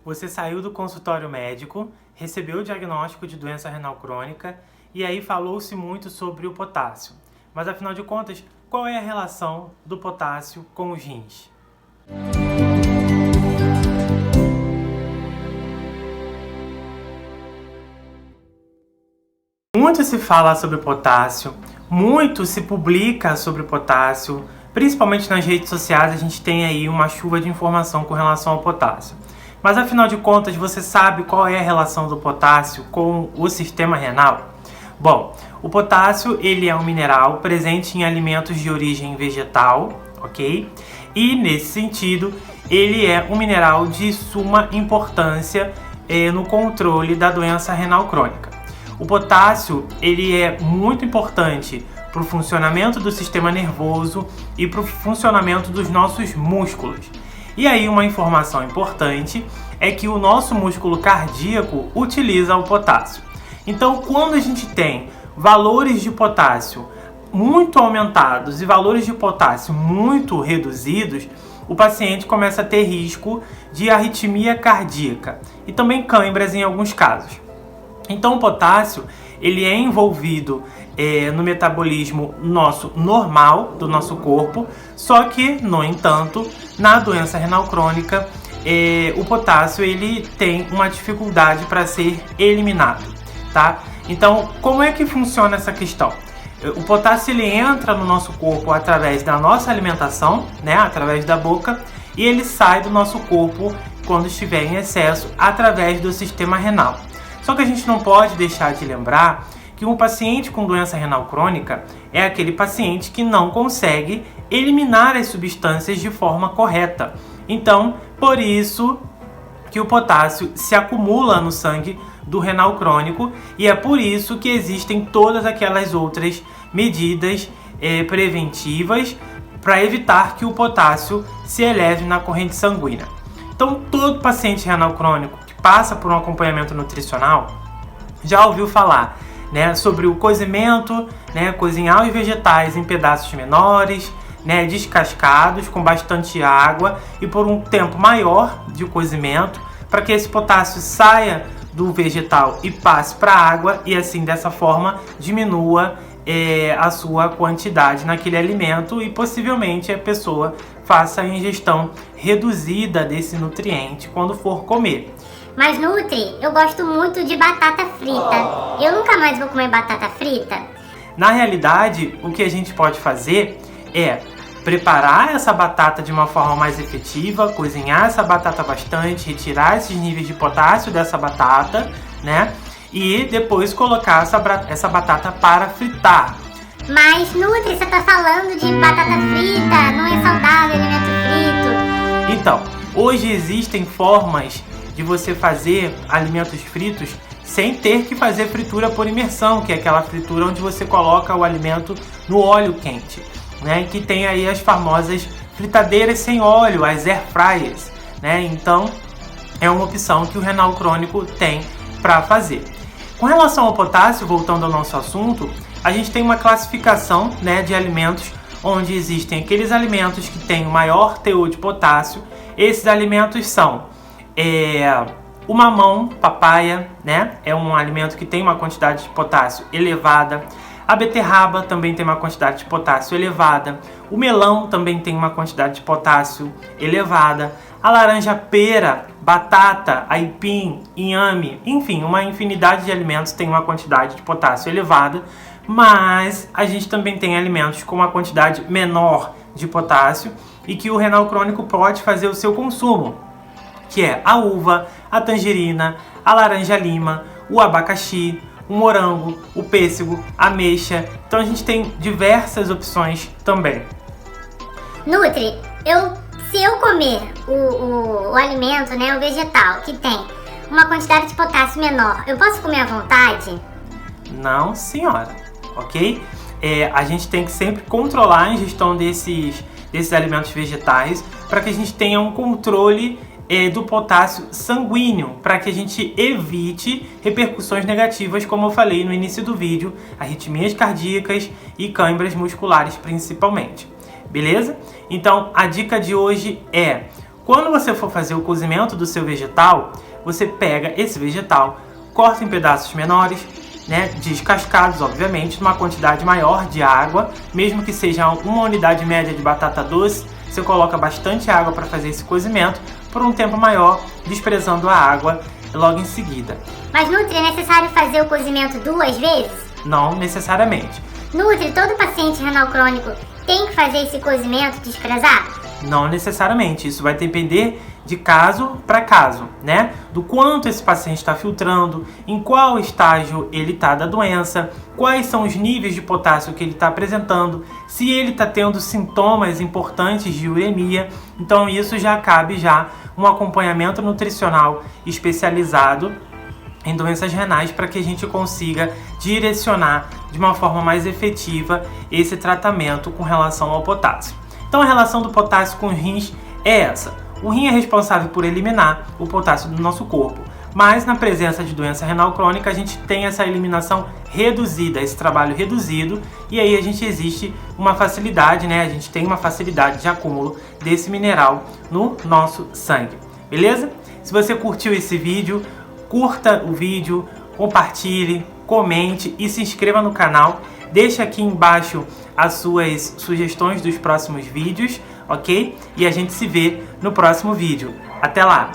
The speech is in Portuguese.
Você saiu do consultório médico, recebeu o diagnóstico de doença renal crônica e aí falou-se muito sobre o potássio. Mas afinal de contas, qual é a relação do potássio com os rins? Muito se fala sobre potássio, muito se publica sobre potássio, principalmente nas redes sociais a gente tem aí uma chuva de informação com relação ao potássio. Mas afinal de contas, você sabe qual é a relação do potássio com o sistema renal? Bom, o potássio ele é um mineral presente em alimentos de origem vegetal, ok? E nesse sentido, ele é um mineral de suma importância no controle da doença renal crônica. O potássio ele é muito importante para o funcionamento do sistema nervoso e para o funcionamento dos nossos músculos. E aí uma informação importante é que o nosso músculo cardíaco utiliza o potássio. Então, quando a gente tem valores de potássio muito aumentados e valores de potássio muito reduzidos, o paciente começa a ter risco de arritmia cardíaca e também câimbras em alguns casos. Então, o potássio ele é envolvido no metabolismo nosso normal do nosso corpo, só que, no entanto, na doença renal crônica, o potássio ele tem uma dificuldade para ser eliminado, tá? Então, como é que funciona essa questão? O potássio ele entra no nosso corpo através da nossa alimentação, né, através da boca, e ele sai do nosso corpo quando estiver em excesso através do sistema renal. Só que a gente não pode deixar de lembrar que um paciente com doença renal crônica é aquele paciente que não consegue eliminar as substâncias de forma correta. Então, por isso que o potássio se acumula no sangue do renal crônico e é por isso que existem todas aquelas outras medidas preventivas para evitar que o potássio se eleve na corrente sanguínea. Então, todo paciente renal crônico que passa por um acompanhamento nutricional já ouviu falar, né, sobre o cozimento, né, cozinhar os vegetais em pedaços menores, né, descascados com bastante água e por um tempo maior de cozimento, para que esse potássio saia do vegetal e passe para a água e assim dessa forma diminua a sua quantidade naquele alimento e possivelmente a pessoa faça a ingestão reduzida desse nutriente quando for comer. Mas Nutri, eu gosto muito de batata frita. Eu nunca mais vou comer batata frita? Na realidade, o que a gente pode fazer é preparar essa batata de uma forma mais efetiva, cozinhar essa batata bastante, retirar esses níveis de potássio dessa batata, né? E depois colocar essa batata para fritar. Mas Nutri, você tá falando de batata frita, não é saudável alimento frito. Então, hoje existem formas de você fazer alimentos fritos sem ter que fazer fritura por imersão, que é aquela fritura onde você coloca o alimento no óleo quente, né? Que tem aí as famosas fritadeiras sem óleo, as air fryers, né? Então, é uma opção que o renal crônico tem para fazer. Com relação ao potássio, voltando ao nosso assunto, a gente tem uma classificação, né, de alimentos onde existem aqueles alimentos que têm o maior teor de potássio. Esses alimentos são o mamão, papaya, né? É um alimento que tem uma quantidade de potássio elevada. A beterraba também tem uma quantidade de potássio elevada. O melão também tem uma quantidade de potássio elevada. A laranja-pera, batata, aipim, inhame, enfim, uma infinidade de alimentos tem uma quantidade de potássio elevada. Mas a gente também tem alimentos com uma quantidade menor de potássio e que o renal crônico pode fazer o seu consumo, que é a uva, a tangerina, a laranja-lima, o abacaxi, o morango, o pêssego, a ameixa. Então a gente tem diversas opções também. Nutri, se eu comer o alimento, né, o vegetal, que tem uma quantidade de potássio menor, eu posso comer à vontade? Não, senhora, ok? A gente tem que sempre controlar a ingestão desses alimentos vegetais para que a gente tenha um controle do potássio sanguíneo, para que a gente evite repercussões negativas, como eu falei no início do vídeo, arritmias cardíacas e câimbras musculares principalmente. Beleza? Então, a dica de hoje é Quando você for fazer o cozimento do seu vegetal, você pega esse vegetal, corta em pedaços menores, né, descascados, obviamente, numa quantidade maior de água, mesmo que seja uma unidade média de batata doce, você coloca bastante água para fazer esse cozimento por um tempo maior, desprezando a água logo em seguida. Mas, Nutri, é necessário fazer o cozimento 2 vezes? Não necessariamente. Nutri, todo paciente renal crônico tem que fazer esse cozimento desprezado? Não necessariamente, isso vai depender de caso para caso, né? Do quanto esse paciente está filtrando, em qual estágio ele está da doença, quais são os níveis de potássio que ele está apresentando, se ele está tendo sintomas importantes de uremia. Então isso já cabe um acompanhamento nutricional especializado em doenças renais para que a gente consiga direcionar de uma forma mais efetiva esse tratamento com relação ao potássio. Então a relação do potássio com os rins é essa. O rim é responsável por eliminar o potássio do nosso corpo, mas na presença de doença renal crônica a gente tem essa eliminação reduzida, esse trabalho reduzido, e aí existe uma facilidade, né? A gente tem uma facilidade de acúmulo desse mineral no nosso sangue, beleza? Se você curtiu esse vídeo, curta o vídeo, compartilhe, comente e se inscreva no canal. Deixa aqui embaixo as suas sugestões dos próximos vídeos, ok? E a gente se vê no próximo vídeo. Até lá!